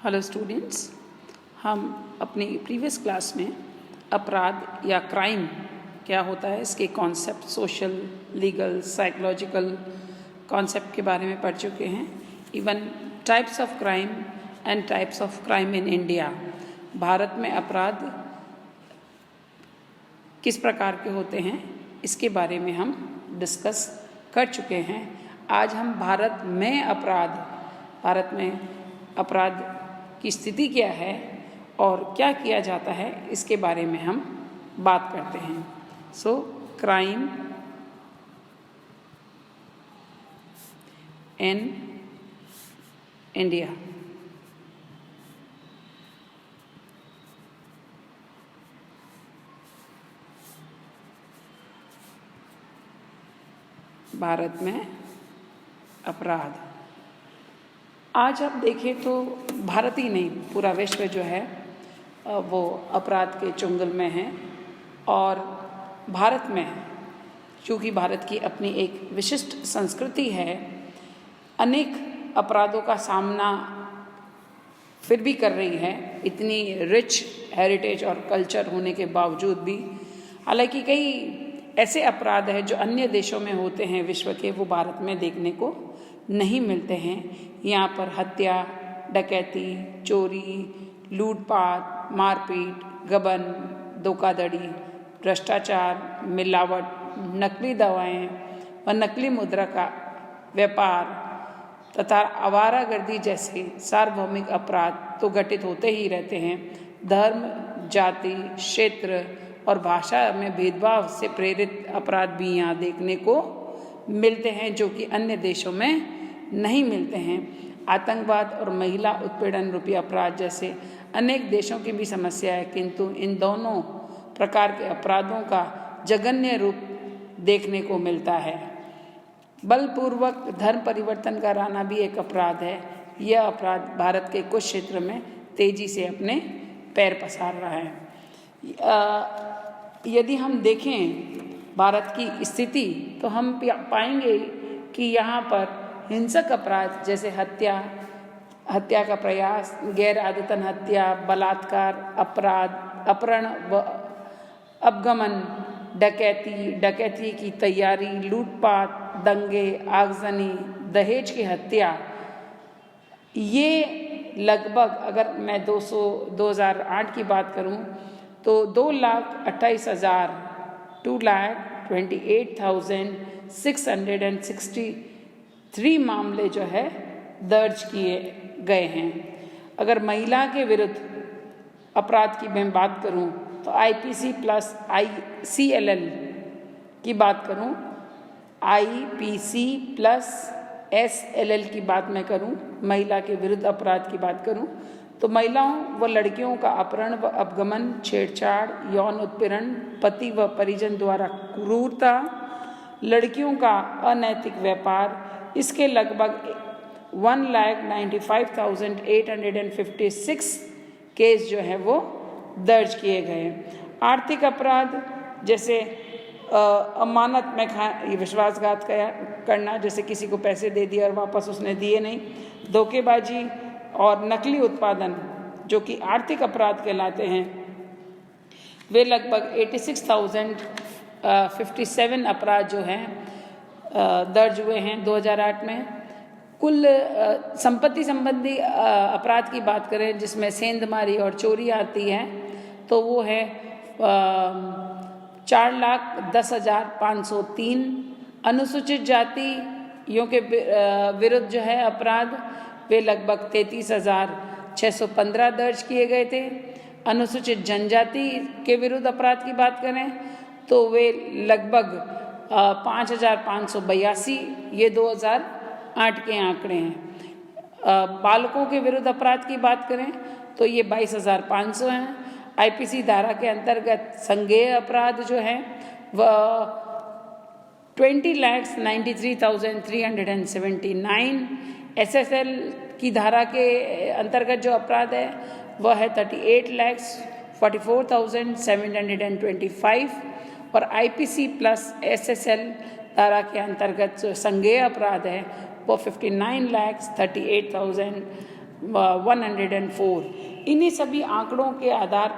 Hello students, हम अपनी previous class में अपराध या क्राइम क्या होता है, इसके concept, social, legal, psychological concept के बारे में पढ़ चुके हैं। Even types of crime and types of crime in India, Bharat में अपराध किस प्रकार के होते हैं इसके बारे में हम डिस्कस कर चुके हैं। आज हम भारत में अपराध की स्थिति क्या है और क्या किया जाता है इसके बारे में हम बात करते हैं। सो क्राइम इन इंडिया। भारत में अपराध, आज आप देखें तो भारत ही नहीं, पूरा विश्व जो है वो अपराध के चुंगल में है। और भारत में, चूँकि भारत की अपनी एक विशिष्ट संस्कृति है, अनेक अपराधों का सामना फिर भी कर रही है, इतनी रिच हेरिटेज और कल्चर होने के बावजूद भी। हालांकि कई ऐसे अपराध हैं जो अन्य देशों में होते हैं विश्व के, वो भारत में देखने को नहीं मिलते हैं। यहाँ पर हत्या, डकैती, चोरी, लूटपाट, मारपीट, गबन, धोखाधड़ी, भ्रष्टाचार, मिलावट, नकली दवाएं और नकली मुद्रा का व्यापार तथा आवारागर्दी जैसे सार्वभौमिक अपराध तो घटित होते ही रहते हैं। धर्म, जाति, क्षेत्र और भाषा में भेदभाव से प्रेरित अपराध भी यहाँ देखने को मिलते हैं, जो कि अन्य देशों में नहीं मिलते हैं। आतंकवाद और महिला उत्पीड़न रूपी अपराध जैसे अनेक देशों की भी समस्या है, किंतु इन दोनों प्रकार के अपराधों का जघन्य रूप देखने को मिलता है। बलपूर्वक धर्म परिवर्तन कराना भी एक अपराध है। यह अपराध भारत के कुछ क्षेत्र में तेजी से अपने पैर पसार रहा है। यदि हम देखें भारत की स्थिति तो हम पाएंगे कि यहाँ पर हिंसक अपराध जैसे हत्या का प्रयास, गैर आदतन हत्या, बलात्कार, अपराध, अपहरण व अपगमन, डकैती की तैयारी, लूटपाट, दंगे, आगजनी, दहेज की हत्या, ये लगभग, अगर मैं 2008 की बात करूं तो 2,28,663 मामले जो है दर्ज किए गए हैं। अगर महिला के विरुद्ध अपराध की मैं बात करूं तो IPC प्लस ICLL की बात करूं, IPC प्लस SLL की बात मैं करूं, महिला के विरुद्ध अपराध की बात करूं तो महिलाओं व लड़कियों का अपहरण व अपगमन, छेड़छाड़, यौन उत्पीड़न, पति व परिजन द्वारा क्रूरता, लड़कियों का अनैतिक व्यापार, इसके लगभग 1,95,856 केस जो है वो दर्ज किए गए। आर्थिक अपराध जैसे अमानत में विश्वासघात करना, जैसे किसी को पैसे दे दिए और वापस उसने दिए नहीं, धोखेबाजी और नकली उत्पादन जो कि आर्थिक अपराध कहलाते हैं, वे लगभग 86,057 अपराध जो हैं दर्ज हुए हैं 2008 में। कुल संपत्ति संबंधी अपराध की बात करें जिसमें सेंधमारी और चोरी आती है तो वो है 4,10,503। अनुसूचित जातियों के विरुद्ध जो है अपराध, वे लगभग 33,615 दर्ज किए गए थे। अनुसूचित जनजाति के विरुद्ध अपराध की बात करें तो वे लगभग 5,582, ये 2008 के आंकड़े हैं। बालकों के विरुद्ध अपराध की बात करें तो ये 22,500 हैं। IPC धारा के अंतर्गत संज्ञेय अपराध जो है वह 20,93,379। SSL की धारा के अंतर्गत जो अपराध है वह है 38,44,725 और IPC प्लस SSL धारा के अंतर्गत जो संज्ञेय अपराध है वो 59,38,000 104। इन्हीं सभी आंकड़ों के आधार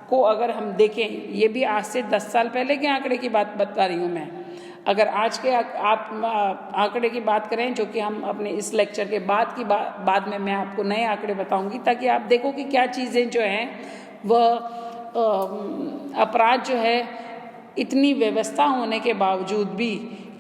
को अगर हम देखें, ये भी आज से 10 साल पहले के आंकड़े की बात बता रही हूँ मैं। अगर आज के आप आंकड़े की बात करें, जो कि हम अपने इस लेक्चर के बाद में मैं आपको नए आंकड़े बताऊंगी, ताकि आप देखो कि क्या चीज़ें जो हैं वह अपराध जो है इतनी व्यवस्था होने के बावजूद भी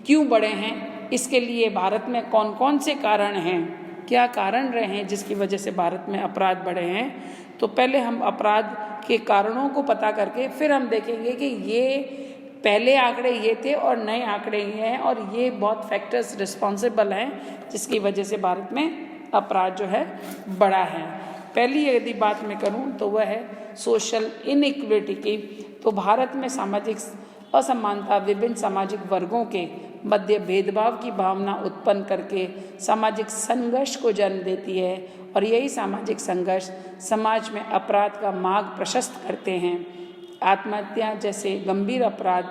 क्यों बढ़े हैं। इसके लिए भारत में कौन कौन से कारण हैं, क्या कारण रहे हैं जिसकी वजह से भारत में अपराध बढ़े हैं। तो पहले हम अपराध के कारणों को पता करके फिर हम देखेंगे कि ये पहले आंकड़े ये थे और नए आंकड़े ये हैं, और ये बहुत फैक्टर्स रिस्पॉन्सिबल हैं जिसकी वजह से भारत में अपराध जो है बढ़ा है। पहली यदि बात मैं करूं तो वह है सोशल इनइक्विटी की। तो भारत में सामाजिक असमानता विभिन्न सामाजिक वर्गों के मध्य भेदभाव की भावना उत्पन्न करके सामाजिक संघर्ष को जन्म देती है, और यही सामाजिक संघर्ष समाज में अपराध का मार्ग प्रशस्त करते हैं। आत्महत्या जैसे गंभीर अपराध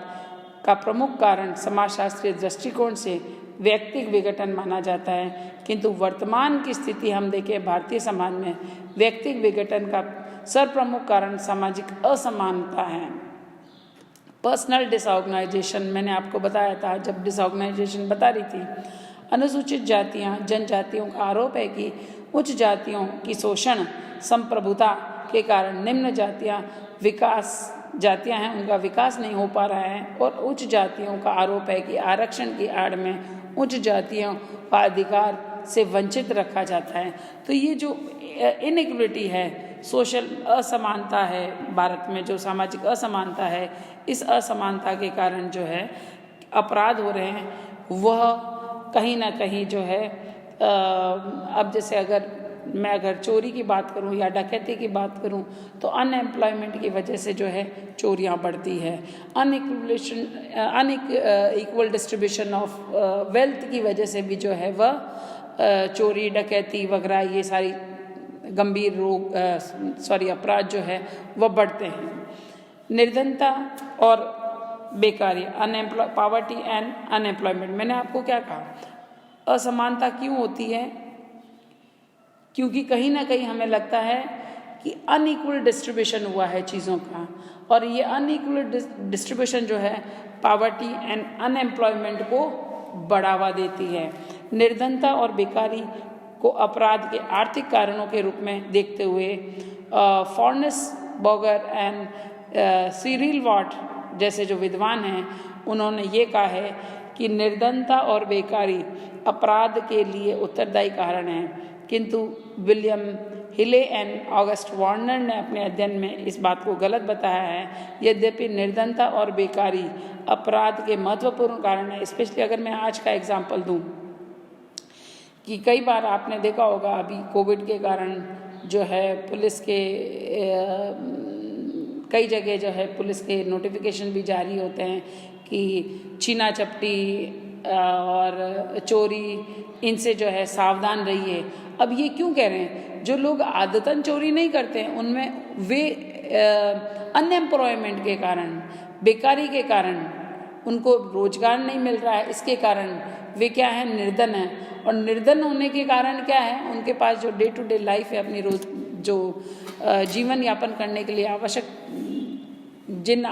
का प्रमुख कारण समाजशास्त्रीय दृष्टिकोण से व्यक्तिगत विघटन माना जाता है, किंतु वर्तमान की स्थिति हम देखें भारतीय समाज में व्यक्तिगत विघटन का सर्वप्रमुख कारण सामाजिक असमानता है। पर्सनल डिसऑर्गेनाइजेशन, मैंने आपको बताया था जब डिसऑर्गेनाइजेशन बता रही थी। अनुसूचित जातियां जनजातियों का आरोप है कि उच्च जातियों की शोषण संप्रभुता के कारण निम्न जातियां हैं उनका विकास नहीं हो पा रहा है, और उच्च जातियों का आरोप है कि आरक्षण की आड़ में उच्च जातियों का अधिकार से वंचित रखा जाता है। तो ये जो इनइक्विटी है, सोशल असमानता है, भारत में जो सामाजिक असमानता है, इस असमानता के कारण जो है अपराध हो रहे हैं, वह कहीं ना कहीं जो है अब जैसे अगर चोरी की बात करूं या डकैती की बात करूं, तो अनएम्प्लॉयमेंट की वजह से जो है चोरियां बढ़ती है। अनइक्वल डिस्ट्रीब्यूशन ऑफ वेल्थ की वजह से भी जो है वह चोरी डकैती वगैरह ये सारी गंभीर अपराध जो है वह बढ़ते हैं। निर्धनता और बेकारी, पॉवर्टी एंड अनएम्प्लॉयमेंट, मैंने आपको क्या कहा, असमानता क्यों होती है? क्योंकि कहीं ना कहीं हमें लगता है कि अनइक्वल डिस्ट्रीब्यूशन हुआ है चीज़ों का, और ये अनइक्वल डिस्ट्रीब्यूशन जो है पॉवर्टी एंड अनएम्प्लॉयमेंट को बढ़ावा देती है। निर्धनता और बेकारी को अपराध के आर्थिक कारणों के रूप में देखते हुए फॉर्नेस बॉगर एंड सिरिल वॉट जैसे जो विद्वान हैं, उन्होंने ये कहा है कि निर्धनता और बेकारी अपराध के लिए उत्तरदायी कारण हैं, किंतु विलियम हिले एंड ऑगस्ट वार्नर ने अपने अध्ययन में इस बात को गलत बताया है। यद्यपि निर्धनता और बेकारी अपराध के महत्वपूर्ण कारण है। स्पेशली अगर मैं आज का एग्जाम्पल दूं कि कई बार आपने देखा होगा अभी कोविड के कारण जो है पुलिस के कई जगह जो है पुलिस के नोटिफिकेशन भी जारी होते हैं कि छीना चपटी और चोरी, इनसे जो है सावधान रहिए। अब ये क्यों कह रहे हैं? जो लोग आदतन चोरी नहीं करते हैं उनमें वे अनएम्प्लॉयमेंट के कारण, बेकारी के कारण, उनको रोजगार नहीं मिल रहा है, इसके कारण वे क्या है, निर्धन है। और निर्धन होने के कारण क्या है, उनके पास जो डे टू डे लाइफ है, अपनी रोज जो जीवन यापन करने के लिए आवश्यक जिन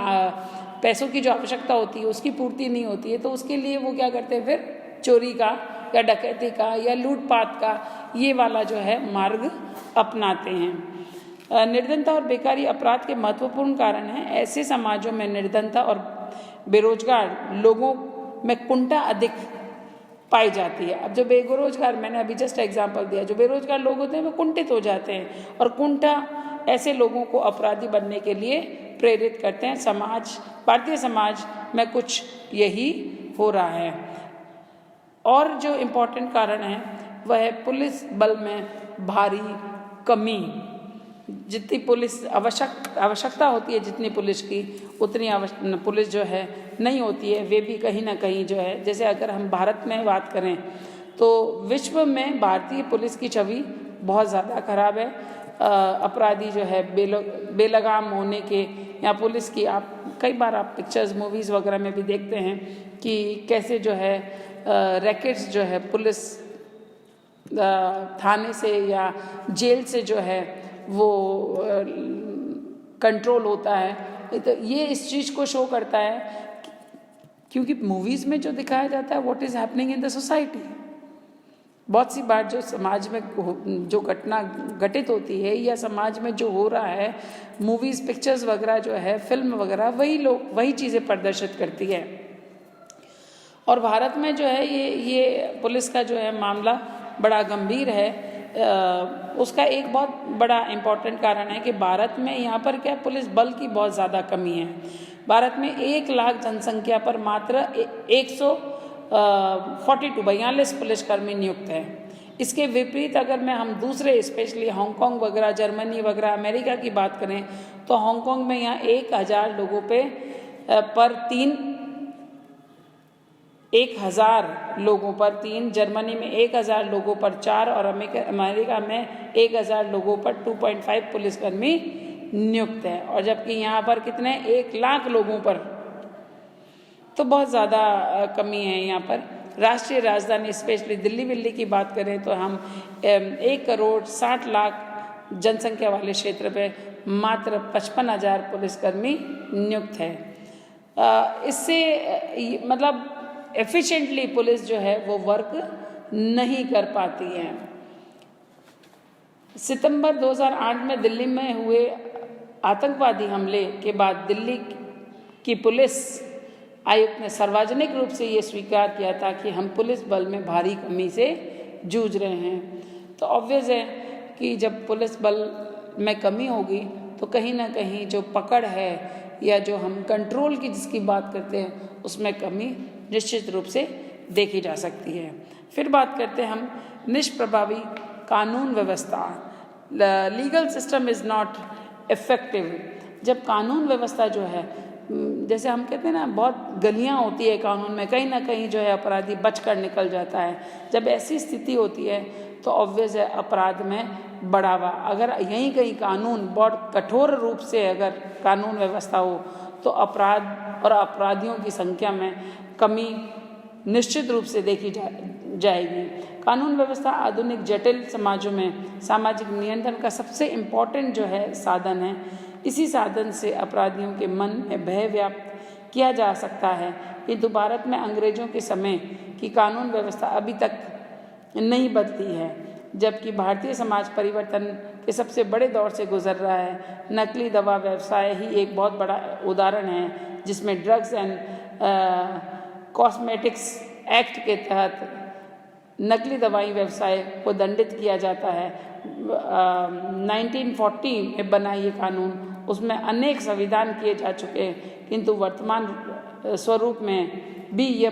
पैसों की जो आवश्यकता होती है उसकी पूर्ति नहीं होती है, तो उसके लिए वो क्या करते हैं, फिर चोरी का या डकैती का या लूटपाट का ये वाला जो है मार्ग अपनाते हैं। निर्धनता और बेकारी अपराध के महत्वपूर्ण कारण हैं। ऐसे समाजों में निर्धनता और बेरोजगार लोगों में कुंठा अधिक पाई जाती है। अब जो बेरोजगार, मैंने अभी जस्ट एग्जांपल दिया, जो बेरोजगार लोग होते हैं वो कुंठित हो जाते हैं, और कुंठा ऐसे लोगों को अपराधी बनने के लिए प्रेरित करते हैं। भारतीय समाज में कुछ यही हो रहा है। और जो इम्पोर्टेंट कारण है वह है पुलिस बल में भारी कमी। जितनी पुलिस आवश्यकता होती है, जितनी पुलिस की, उतनी पुलिस जो है नहीं होती है। वे भी कहीं ना कहीं जो है, जैसे अगर हम भारत में बात करें तो विश्व में भारतीय पुलिस की छवि बहुत ज़्यादा खराब है। अपराधी जो है बेलगाम होने के, या पुलिस की आप कई बार आप पिक्चर्स मूवीज़ वगैरह में भी देखते हैं कि कैसे जो है रैकेट्स जो है पुलिस थाने से या जेल से जो है वो कंट्रोल होता है। तो ये इस चीज़ को शो करता है, क्योंकि मूवीज़ में जो दिखाया जाता है what is happening in the society, बहुत सी बार जो समाज में जो घटना घटित होती है या समाज में जो हो रहा है, मूवीज़ पिक्चर्स वगैरह जो है, फिल्म वगैरह, वही चीज़ें प्रदर्शित करती है। और भारत में जो है ये पुलिस का जो है मामला बड़ा गंभीर है। उसका एक बहुत बड़ा इम्पॉर्टेंट कारण है कि भारत में यहाँ पर क्या पुलिस बल की बहुत ज़्यादा कमी है। भारत में 1 लाख जनसंख्या पर मात्र 42 पुलिसकर्मी नियुक्त है। इसके विपरीत अगर हम दूसरे स्पेशली हांगकांग वगैरह, जर्मनी वगैरह, अमेरिका की बात करें तो हांगकांग में यहाँ 1000 लोगों पर 3, जर्मनी में 1000 लोगों पर 4 और अमेरिका में 1000 लोगों पर 2.5 पुलिसकर्मी नियुक्त है। और जबकि यहाँ पर कितने 1 लाख लोगों पर, तो बहुत ज़्यादा कमी है यहाँ पर। राष्ट्रीय राजधानी स्पेशली दिल्ली की बात करें तो हम 1,60,00,000 जनसंख्या वाले क्षेत्र पे मात्र 55,000 पुलिसकर्मी नियुक्त है। इससे मतलब एफिशिएंटली पुलिस जो है वो वर्क नहीं कर पाती है। सितंबर 2008 में दिल्ली में हुए आतंकवादी हमले के बाद दिल्ली की पुलिस आयुक्त ने सार्वजनिक रूप से ये स्वीकार किया था कि हम पुलिस बल में भारी कमी से जूझ रहे हैं। तो ऑब्वियस है कि जब पुलिस बल में कमी होगी तो कहीं ना कहीं जो पकड़ है या जो हम कंट्रोल की जिसकी बात करते हैं उसमें कमी निश्चित रूप से देखी जा सकती है। फिर बात करते हैं हम निष्प्रभावी कानून व्यवस्था। Legal system is not effective. जब कानून व्यवस्था जो है, जैसे हम कहते हैं ना, बहुत गलियां होती है कानून में, कहीं ना कहीं जो है अपराधी बचकर निकल जाता है। जब ऐसी स्थिति होती है तो ऑब्वियस है अपराध में बढ़ावा। अगर यहीं कहीं कानून बहुत कठोर रूप से अगर कानून व्यवस्था हो तो अपराध और अपराधियों की संख्या में कमी निश्चित रूप से देखी जाएगी। कानून व्यवस्था आधुनिक जटिल समाजों में सामाजिक नियंत्रण का सबसे इम्पोर्टेंट जो है साधन है। इसी साधन से अपराधियों के मन में भय व्याप्त किया जा सकता है। किंतु भारत में अंग्रेजों के समय की कानून व्यवस्था अभी तक नहीं बदली है, जबकि भारतीय समाज परिवर्तन के सबसे बड़े दौर से गुजर रहा है। नकली दवा व्यवसाय ही एक बहुत बड़ा उदाहरण है, जिसमें ड्रग्स एंड कॉस्मेटिक्स एक्ट के तहत नकली दवाई व्यवसाय को दंडित किया जाता है। 1940 में बना ये कानून, उसमें अनेक संविधान किए जा चुके हैं, किंतु वर्तमान स्वरूप में भी यह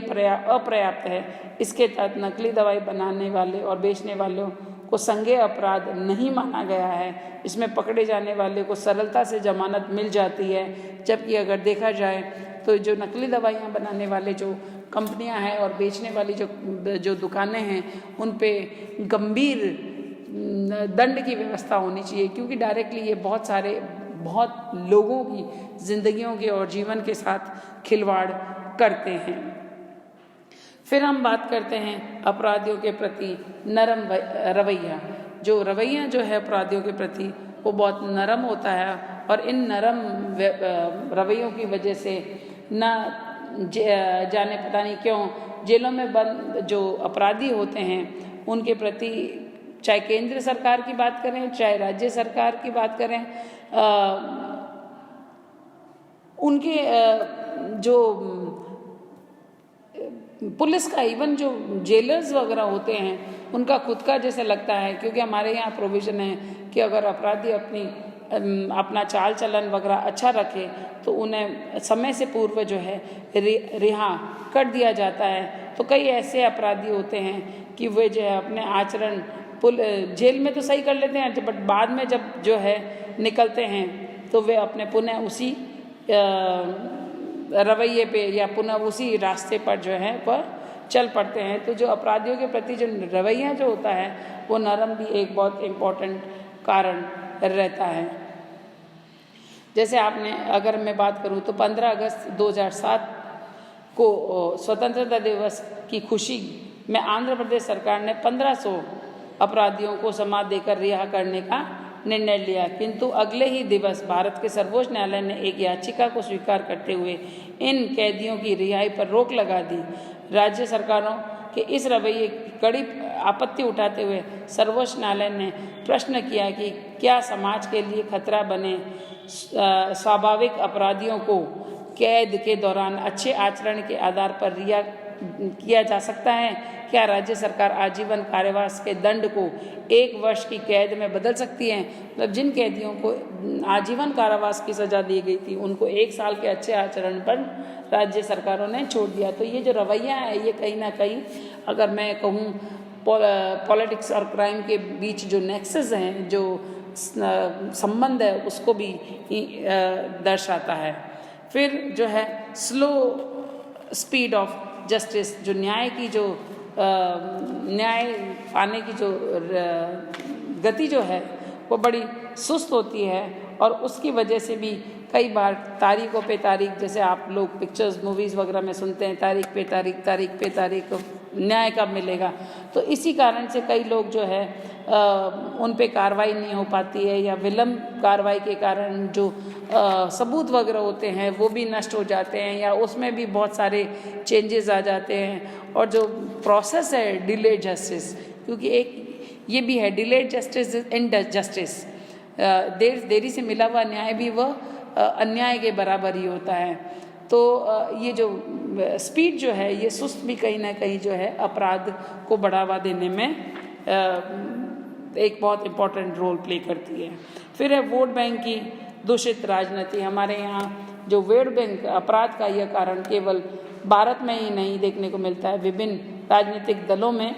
अपर्याप्त है। इसके तहत नकली दवाई बनाने वाले और बेचने वालों को संज्ञेय अपराध नहीं माना गया है। इसमें पकड़े जाने वाले को सरलता से जमानत मिल जाती है, जबकि अगर देखा जाए तो जो नकली दवाइयाँ बनाने वाले जो कंपनियां हैं और बेचने वाली जो दुकानें हैं उन पे गंभीर दंड की व्यवस्था होनी चाहिए, क्योंकि डायरेक्टली ये बहुत लोगों की जिंदगियों के और जीवन के साथ खिलवाड़ करते हैं। फिर हम बात करते हैं अपराधियों के प्रति नरम रवैया। जो रवैया जो है अपराधियों के प्रति वो बहुत नरम होता है, और इन नरम रवैयों की वजह से न जाने पता नहीं क्यों जेलों में बंद जो अपराधी होते हैं उनके प्रति, चाहे केंद्र सरकार की बात करें चाहे राज्य सरकार की बात करें, उनके जो पुलिस का, इवन जो जेलर्स वगैरह होते हैं उनका खुद का जैसे लगता है, क्योंकि हमारे यहाँ प्रोविज़न है कि अगर अपराधी अपना चाल चलन वगैरह अच्छा रखे तो उन्हें समय से पूर्व जो है रिहा कर दिया जाता है। तो कई ऐसे अपराधी होते हैं कि वे जो है अपने आचरण जेल में तो सही कर लेते हैं, बट बाद में जब जो है निकलते हैं तो वे अपने पुनः उसी रवैये पे या पुनः उसी रास्ते पर जो है पर चल पड़ते हैं। तो जो अपराधियों के प्रति जो रवैया जो होता है वो नरम भी एक बहुत इम्पोर्टेंट कारण रहता है। जैसे आपने, अगर मैं बात करूं तो 15 अगस्त 2007 को स्वतंत्रता दिवस की खुशी में आंध्र प्रदेश सरकार ने 1500 अपराधियों को समाज देकर रिहा करने का निर्णय लिया, किंतु अगले ही दिवस भारत के सर्वोच्च न्यायालय ने एक याचिका को स्वीकार करते हुए इन कैदियों की रिहाई पर रोक लगा दी। राज्य सरकारों के इस रवैये की कड़ी आपत्ति उठाते हुए सर्वोच्च न्यायालय ने प्रश्न किया कि क्या समाज के लिए खतरा बने स्वाभाविक अपराधियों को कैद के दौरान अच्छे आचरण के आधार पर रिहा किया जा सकता है? क्या राज्य सरकार आजीवन कारावास के दंड को 1 वर्ष की कैद में बदल सकती है? मतलब जिन कैदियों को आजीवन कारावास की सज़ा दी गई थी उनको 1 साल के अच्छे आचरण पर राज्य सरकारों ने छोड़ दिया। तो ये जो रवैया है ये कहीं ना कहीं, अगर मैं कहूँ, पॉलिटिक्स और क्राइम के बीच जो नेक्सस हैं, जो संबंध है, उसको भी दर्शाता है। फिर जो है स्लो स्पीड ऑफ जस्टिस, जो न्याय की जो न्याय पाने की जो गति जो है वो बड़ी सुस्त होती है और उसकी वजह से भी कई बार तारीखों पे तारीख, जैसे आप लोग पिक्चर्स मूवीज़ वगैरह में सुनते हैं, तारीख पे तारीख न्याय कब मिलेगा। तो इसी कारण से कई लोग जो है उन पे कार्रवाई नहीं हो पाती है, या विलम्ब कार्रवाई के कारण जो सबूत वगैरह होते हैं वो भी नष्ट हो जाते हैं, या उसमें भी बहुत सारे चेंजेस आ जाते हैं। और जो प्रोसेस है डिलेड जस्टिस, क्योंकि एक ये भी है डिलेड जस्टिस इज इनजस्टिस, देरी से मिला हुआ न्याय भी वह अन्याय के बराबर ही होता है। तो ये जो स्पीड जो है ये सुस्त भी कहीं ना कहीं जो है अपराध को बढ़ावा देने में एक बहुत इम्पोर्टेंट रोल प्ले करती है। फिर है वोट बैंक की दूषित राजनीति। हमारे यहाँ जो वोट बैंक अपराध का यह कारण केवल भारत में ही नहीं देखने को मिलता है, विभिन्न राजनीतिक दलों में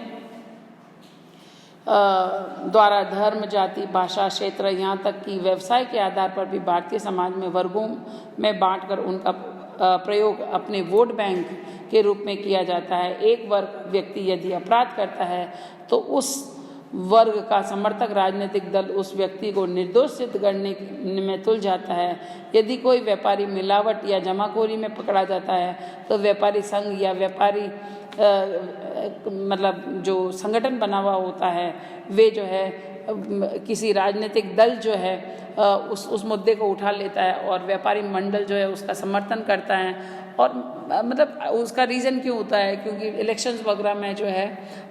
द्वारा धर्म, जाति, भाषा, क्षेत्र, यहाँ तक कि व्यवसाय के आधार पर भी भारतीय समाज में वर्गों में बांटकर उनका प्रयोग अपने वोट बैंक के रूप में किया जाता है। एक वर्ग व्यक्ति यदि अपराध करता है तो उस वर्ग का समर्थक राजनीतिक दल उस व्यक्ति को निर्दोष सिद्ध करने में तुल जाता है। यदि कोई व्यापारी मिलावट या जमाखोरी में पकड़ा जाता है तो व्यापारी संघ या व्यापारी मतलब जो संगठन बना हुआ होता है वे जो है किसी राजनीतिक दल जो है उस मुद्दे को उठा लेता है और व्यापारी मंडल जो है उसका समर्थन करता है। और मतलब उसका रीज़न क्यों होता है, क्योंकि इलेक्शंस वगैरह में जो है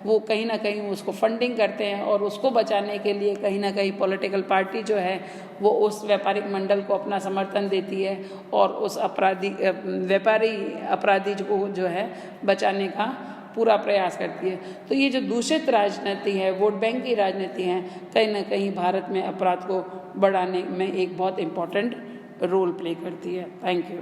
वो कहीं ना कहीं उसको फंडिंग करते हैं और उसको बचाने के लिए कहीं ना कहीं पॉलिटिकल पार्टी जो है वो उस व्यापारिक मंडल को अपना समर्थन देती है और उस व्यापारी अपराधी को जो है बचाने का पूरा प्रयास करती है। तो ये जो दूषित राजनीति है, वोट बैंक की राजनीति है, कहीं ना कहीं भारत में अपराध को बढ़ाने में एक बहुत इम्पोर्टेंट रोल प्ले करती है। Thank you.